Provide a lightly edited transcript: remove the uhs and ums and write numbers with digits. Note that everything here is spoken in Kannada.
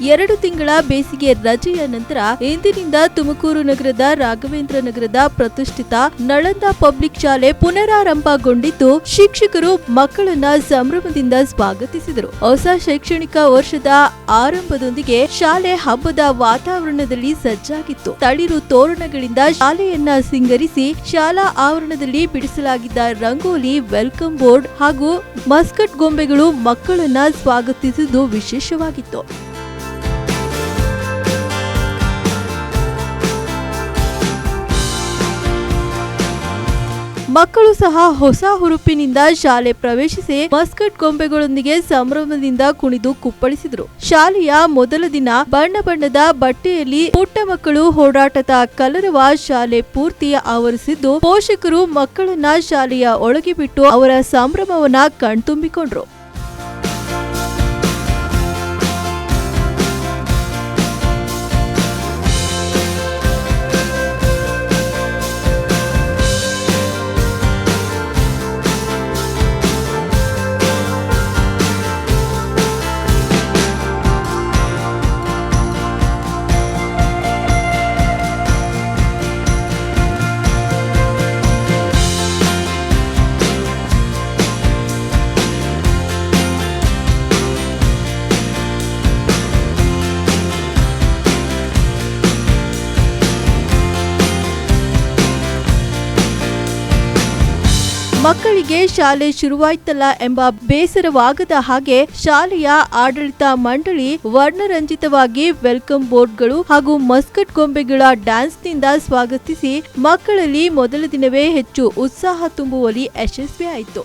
2 ತಿಂಗಳ ಬೇಸಿಗೆ ರಜೆಯ ನಂತರ ಇಂದಿನಿಂದ ತುಮಕೂರು ನಗರದ ರಾಘವೇಂದ್ರ ನಗರದ ಪ್ರತಿಷ್ಠಿತ ನಳಂದ ಪಬ್ಲಿಕ್ ಶಾಲೆ ಪುನರಾರಂಭಗೊಂಡಿದ್ದು, ಶಿಕ್ಷಕರು ಮಕ್ಕಳನ್ನ ಸಂಭ್ರಮದಿಂದ ಸ್ವಾಗತಿಸಿದರು. ಹೊಸ ಶೈಕ್ಷಣಿಕ ವರ್ಷದ ಆರಂಭದೊಂದಿಗೆ ಶಾಲೆ ಹಬ್ಬದ ವಾತಾವರಣದಲ್ಲಿ ಸಜ್ಜಾಗಿತ್ತು. ತಳಿರು ತೋರಣಗಳಿಂದ ಶಾಲೆಯನ್ನ ಸಿಂಗರಿಸಿ ಶಾಲಾ ಆವರಣದಲ್ಲಿ ಬಿಡಿಸಲಾಗಿದ್ದ ರಂಗೋಲಿ, ವೆಲ್ಕಮ್ ಬೋರ್ಡ್ ಹಾಗೂ ಮಸ್ಕಟ್ ಗೊಂಬೆಗಳು ಮಕ್ಕಳನ್ನ ಸ್ವಾಗತಿಸಿದ್ದು ವಿಶೇಷವಾಗಿತ್ತು. ಮಕ್ಕಳು ಸಹ ಹೊಸ ಹುರುಪಿನಿಂದ ಶಾಲೆ ಪ್ರವೇಶಿಸಿ ಮಸ್ಕಟ್ ಗೊಂಬೆಗಳೊಂದಿಗೆ ಸಂಭ್ರಮದಿಂದ ಕುಣಿದು ಕುಪ್ಪಳಿಸಿದರು. ಶಾಲೆಯ ಮೊದಲ ದಿನ ಬಣ್ಣ ಬಣ್ಣದ ಬಟ್ಟೆಯಲ್ಲಿ ಪುಟ್ಟ ಮಕ್ಕಳು ಓಡಾಟದ ಕಲರವ ಶಾಲೆ ಪೂರ್ತಿ ಆವರಿಸಿದ್ದು, ಪೋಷಕರು ಮಕ್ಕಳನ್ನ ಶಾಲೆಯ ಒಳಗೆ ಬಿಟ್ಟು ಅವರ ಸಂಭ್ರಮವನ್ನ ಕಣ್ತುಂಬಿಕೊಂಡ್ರು. ಮಕ್ಕಳಿಗೆ ಶಾಲೆ ಶುರುವಾಯ್ತಲ್ಲ ಎಂಬ ಬೇಸರವಾಗದ ಹಾಗೆ ಶಾಲೆಯ ಆಡಳಿತ ಮಂಡಳಿ ವರ್ಣರಂಜಿತವಾಗಿ ವೆಲ್ಕಮ್ ಬೋರ್ಡ್ಗಳು ಹಾಗೂ ಮಸ್ಕಟ್ ಗೊಂಬೆಗಳ ಡ್ಯಾನ್ಸ್ನಿಂದ ಸ್ವಾಗತಿಸಿ ಮಕ್ಕಳಲ್ಲಿ ಮೊದಲ ದಿನವೇ ಹೆಚ್ಚು ಉತ್ಸಾಹ ತುಂಬುವಲ್ಲಿ ಯಶಸ್ವಿಯಾಯಿತು.